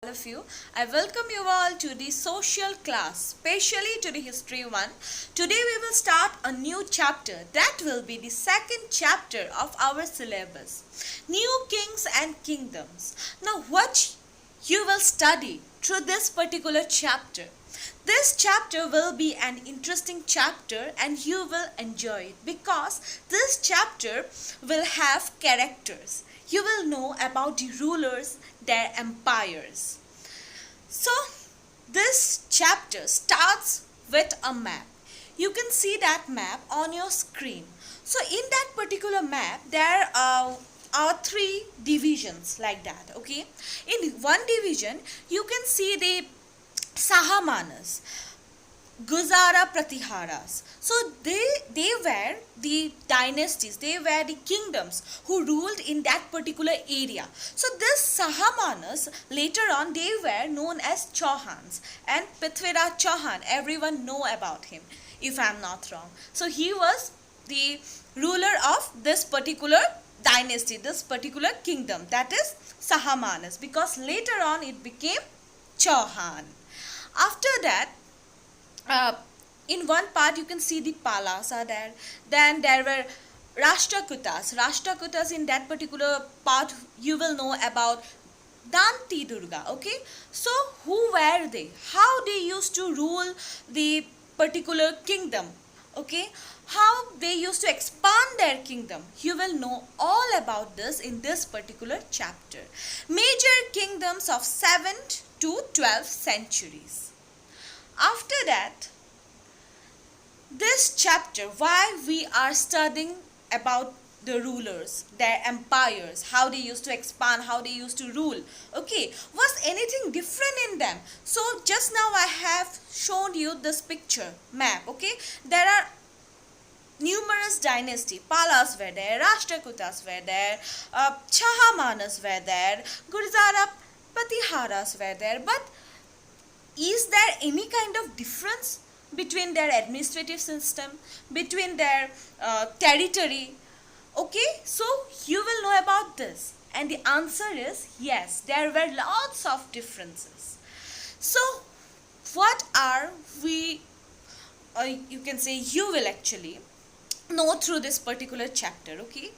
All of you. I welcome you all to the social class, especially to the history one. Today we will start a new chapter that will be the second chapter of our syllabus, New Kings and Kingdoms. Now what you will study through this particular chapter. This chapter will be an interesting chapter and you will enjoy it because this chapter will have characters. You will know about the rulers, their empires. So, this chapter starts with a map. You can see that map on your screen. So, in that particular map, there are three divisions like that. Okay, in one division, you can see the Sahamanas, Guzara Pratiharas. So they were the dynasties, they were the kingdoms who ruled in that particular area. So this Sahamanas, later on they were known as Chauhans, and Prithviraj Chauhan, everyone know about him if I am not wrong. So he was the ruler of this particular dynasty, this particular kingdom, that is Sahamanas, because later on it became Chauhan. After that, in one part you can see the Palas are there. Then there were Rashtrakutas. Rashtrakutas, in that particular part you will know about Danti Durga. Okay, so who were they? How they used to rule the particular kingdom? Okay, how they used to expand their kingdom? You will know all about this in this particular chapter. Major kingdoms of 7th to 12th centuries. After that, this chapter, why we are studying about the rulers, their empires, how they used to expand, how they used to rule. Okay, was anything different in them? So just now I have shown you this picture map. Okay, there are numerous dynasty. Palas were there, Rashtrakutas were there, Chahamanas were there, Gurjara Pratiharas were there. But is there any kind of difference between their administrative system, between their territory? Okay, so you will know about this, and the answer is yes, there were lots of differences. So what are we, you can say you will actually know through this particular chapter. Okay,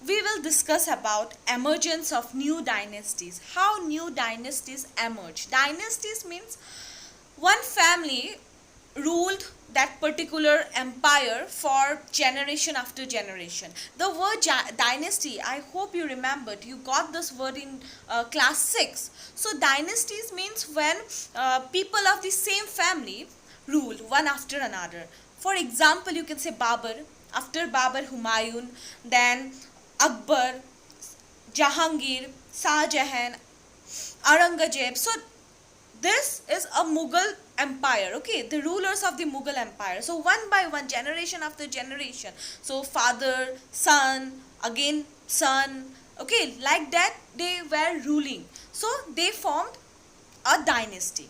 we will discuss about emergence of new dynasties, how new dynasties emerge. Dynasties means one family ruled that particular empire for generation after generation. The word dynasty, I hope you remembered, you got this word in class 6. So dynasties means when people of the same family ruled one after another. For example, you can say Babur, after Babur Humayun, then Akbar, Jahangir, Shah Jahan, Aurangzeb. So this is a Mughal empire. Okay, the rulers of the Mughal empire. So one by one, generation after generation. So father, son, again son. Okay, like that they were ruling. So they formed a dynasty.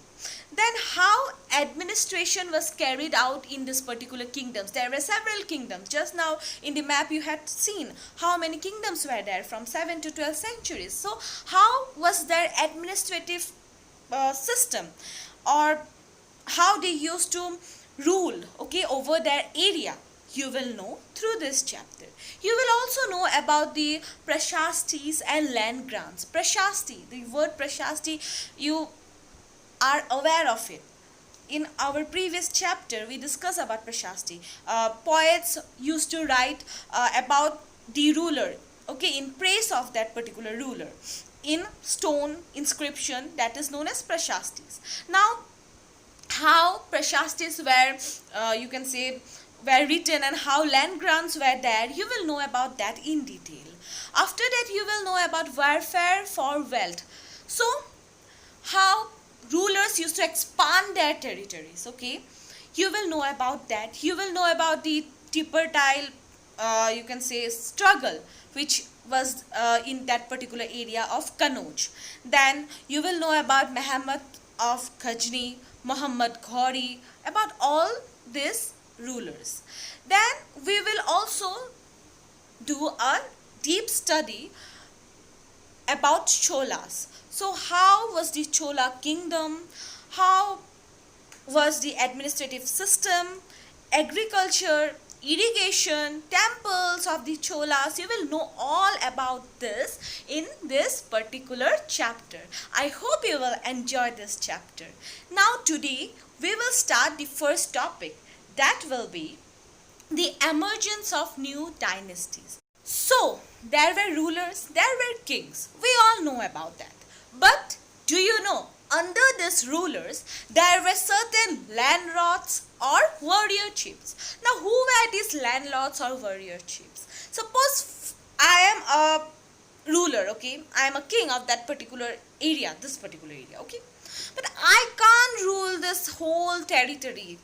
Then how administration was carried out in this particular kingdoms? There were several kingdoms. Just now in the map you had seen how many kingdoms were there from 7 to 12 centuries. So how was their administrative system, or how they used to rule, okay, over their area? You will know through this chapter. You will also know about the prashastis and land grants. Prashasti, the word prashasti, you are aware of it. In our previous chapter we discussed about prashasti. Poets used to write about the ruler, okay, in praise of that particular ruler, in stone inscription, that is known as prashastis. Now how prashastis were, you can say, were written, and how land grants were there, you will know about that in detail. After that you will know about warfare for wealth. So how rulers used to expand their territories. Okay, you will know about that. You will know about the tripartite, you can say, struggle which was in that particular area of Kanauj. Then you will know about Muhammad of Ghajni, Muhammad Ghori, about all these rulers. Then we will also do a deep study about Cholas. So how was the Chola kingdom? How was the administrative system, agriculture, irrigation, temples of the Cholas? You will know all about this in this particular chapter. I hope you will enjoy this chapter. Now today we will start the first topic, that will be the emergence of new dynasties. So, there were rulers, there were kings. We all know about that. But do you know, under these rulers, there were certain landlords or warrior chiefs. Now, who were these landlords or warrior chiefs? Suppose I am a ruler, okay? I am a king of that particular area, this particular area, okay? But I can't rule this whole territory,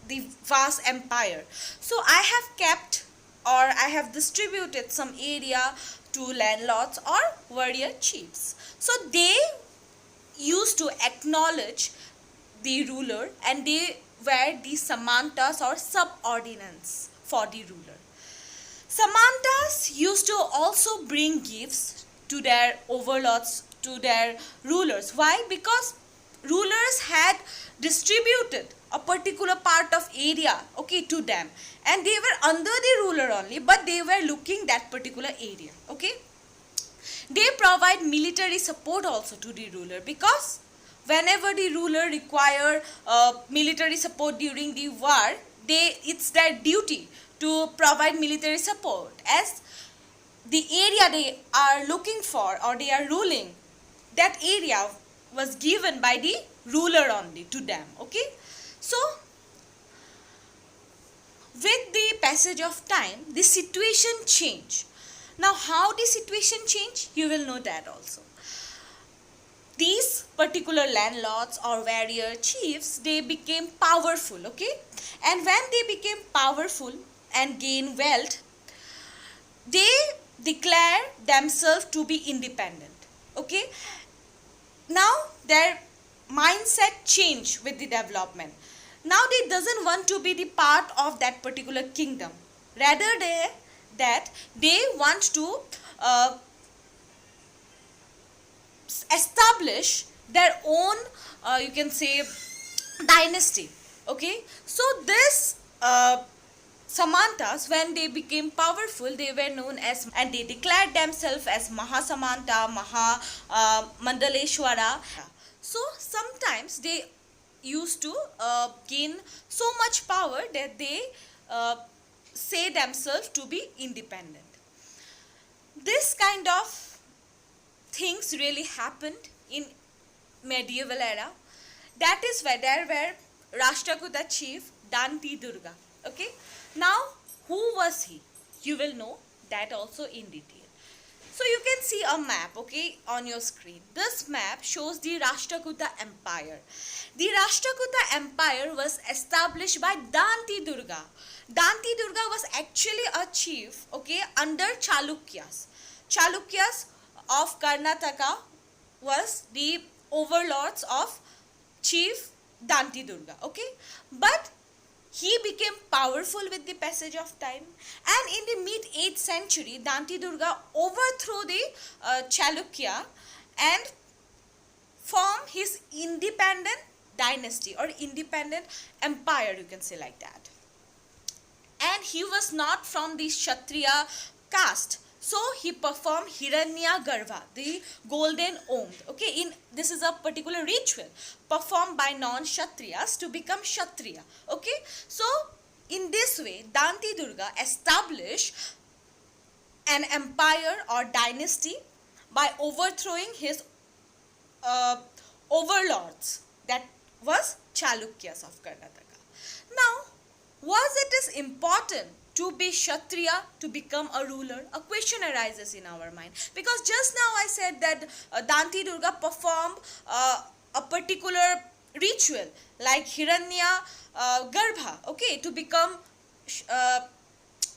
the vast empire. So I have kept or I have distributed some area to landlords or warrior chiefs. So they used to acknowledge the ruler and they were the samantas or subordinates for the ruler. Samantas used to also bring gifts to their overlords, to their rulers. Why? Because rulers had distributed a particular part of area, okay, to them, and they were under the ruler only, but they were looking that particular area, okay. They provide military support also to the ruler, because whenever the ruler require military support during the war, it's their duty to provide military support, as the area they are looking for or they are ruling, that area was given by the ruler only to them, okay. So with the passage of time, the situation changed. Now how the situation changed, you will know that also. These particular landlords or warrior chiefs, they became powerful, okay, and when they became powerful and gained wealth, they declare themselves to be independent, okay. Now their mindset changed with the development. Now they doesn't want to be the part of that particular kingdom, rather they want to establish their own you can say dynasty, okay. So this Samantas, when they became powerful, they were known as, and they declared themselves as Mahasamanta, Mandaleshwara. So sometimes they used to gain so much power that they say themselves to be independent. This kind of things really happened in medieval era. That is why there were Rashtrakuta chief Danti Durga, okay. Now who was he? You will know that also in detail. So you can see a map, okay, on your screen. This map shows the Rashtrakuta Empire. The Rashtrakuta Empire was established by Danti Durga. Danti Durga was actually a chief, okay, under Chalukyas. Chalukyas of Karnataka was the overlords of chief Danti Durga, okay. But he became powerful with the passage of time, and in the mid 8th century, Danti Durga overthrew the Chalukya and formed his independent dynasty or independent empire, you can say like that. And he was not from the Kshatriya caste. So he performed Hiranya Garbha, the golden womb. Okay, this is a particular ritual performed by non-Kshatriyas to become Kshatriya. Okay, so in this way, Danti Durga established an empire or dynasty by overthrowing his overlords, that was Chalukyas of Karnataka. Now, was it is important to be Kshatriya to become a ruler? A question arises in our mind, because just now I said that Danti Durga performed a particular ritual like Hiranya Garbha, okay, to become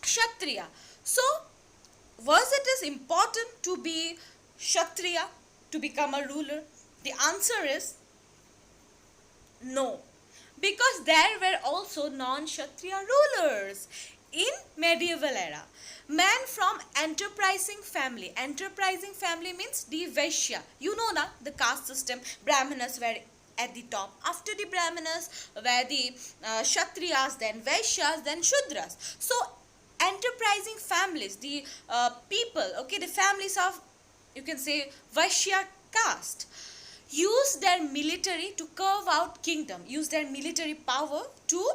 Kshatriya. So was it is important to be Kshatriya to become a ruler? The answer is no, because there were also non-Kshatriya rulers in medieval era. Men from enterprising family means the Vaishya. You know na, the caste system. Brahmanas were at the top. After the Brahmanas were the Kshatriyas, then Vaishyas, then Shudras. So enterprising families, the people, okay, the families of, you can say, Vaishya caste, use their military to carve out kingdom, use their military power to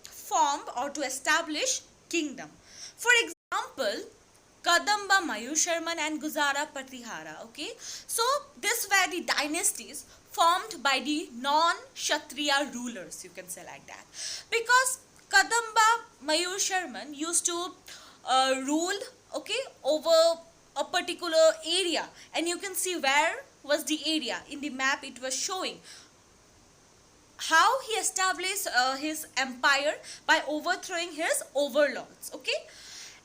form or to establish kingdom. For example, Kadamba, Mayursharman and Guzara Pratihara, okay. So this were the dynasties formed by the non-Kshatriya rulers, you can say like that. Because Kadamba, Mayursharman used to rule, okay, over a particular area, and you can see where was the area in the map. It was showing how he established his empire by overthrowing his overlords, okay.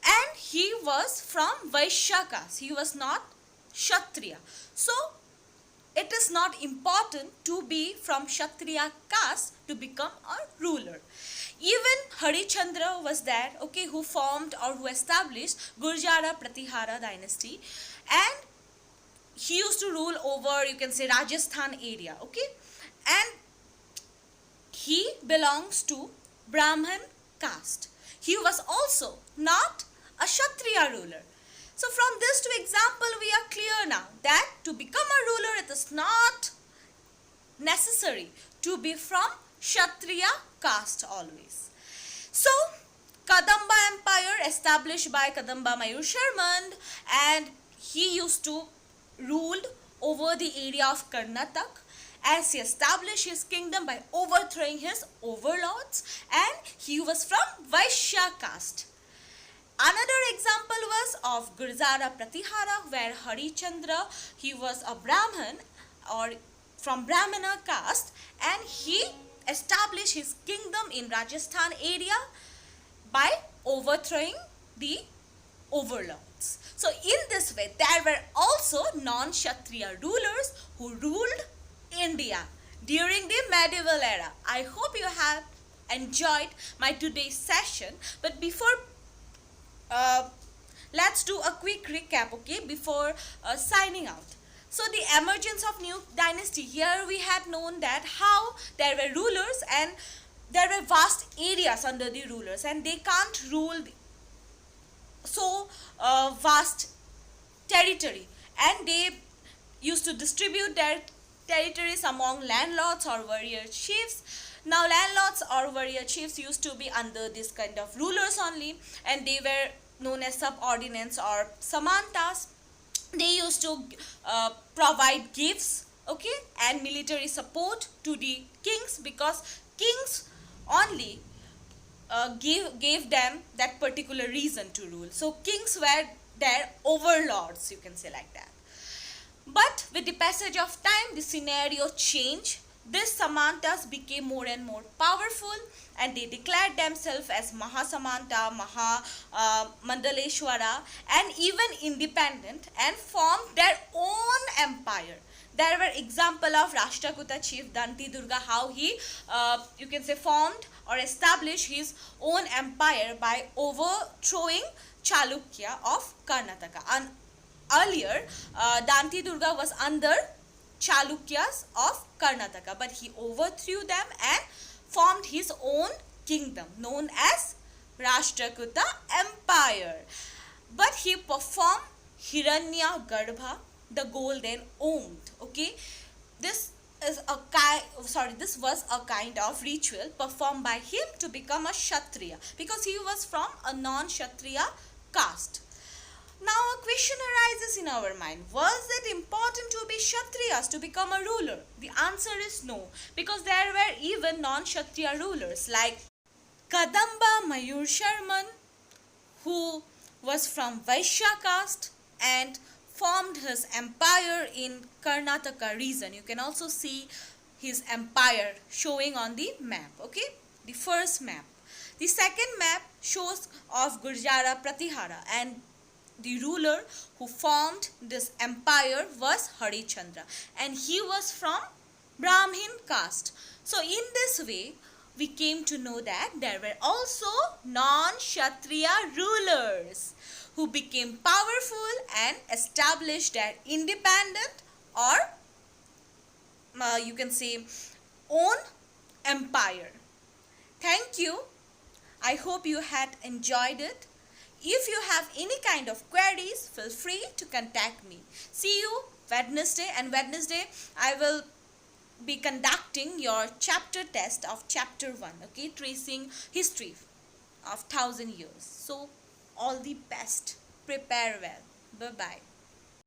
And he was from Vaishya caste, he was not Kshatriya. So it is not important to be from Kshatriya caste to become a ruler. Even Harichandra was there, okay, who formed or who established Gurjara Pratihara dynasty, and he used to rule over, you can say, Rajasthan area, okay. And he belongs to Brahman caste. He was also not a Kshatriya ruler. So from this two example, we are clear now that to become a ruler, it is not necessary to be from Kshatriya caste always. So Kadamba Empire established by Kadamba Mayursharman, and he used to rule over the area of Karnataka, as he established his kingdom by overthrowing his overlords, and he was from Vaishya caste. Another example was of Gurjara Pratihara, where Harichandra, he was a Brahman or from Brahmana caste, and he established his kingdom in Rajasthan area by overthrowing the overlords. So in this way, there were also non-Kshatriya rulers who ruled India during the medieval era. I hope you have enjoyed my today's session. But before, let's do a quick recap, okay, before signing out. So the emergence of new dynasty, here we had known that how there were rulers and there were vast areas under the rulers, and they can't rule so vast territory, and they used to distribute their territories among landlords or warrior chiefs. Now landlords or warrior chiefs used to be under this kind of rulers only, and they were known as subordinates or samantas. They used to provide gifts, okay, and military support to the kings, because kings only gave them that particular reason to rule. So kings were their overlords, you can say like that. But with the passage of time, the scenario changed. These Samantas became more and more powerful, and they declared themselves as Mahasamanta, Mandaleshwara, and even independent, and formed their own empire. There were example of Rashtrakuta chief Danti Durga, how he, you can say, formed or established his own empire by overthrowing Chalukya of Karnataka. And earlier, Danti Durga was under Chalukyas of Karnataka, but he overthrew them and formed his own kingdom known as Rashtrakuta Empire. But he performed Hiranya Garbha, the golden omed. Okay, this was a kind of ritual performed by him to become a Kshatriya, because he was from a non-Kshatriya caste. Now a question arises in our mind: was it important to be Kshatriyas to become a ruler? The answer is no, because there were even non-Kshatriya rulers like Kadamba Mayursharman, who was from Vaishya caste and formed his empire in Karnataka region. You can also see his empire showing on the map, okay, the first map. The second map shows of Gurjara Pratihara, and the ruler who formed this empire was Harichandra, and he was from Brahmin caste. So in this way, we came to know that there were also non-Kshatriya rulers who became powerful and established their independent, or you can say, own empire. Thank you. I hope you had enjoyed it. If you have any kind of queries, feel free to contact me. See you Wednesday, and Wednesday I will be conducting your chapter test of chapter 1, okay, tracing history of 1000 years. So all the best. Prepare well. Bye bye.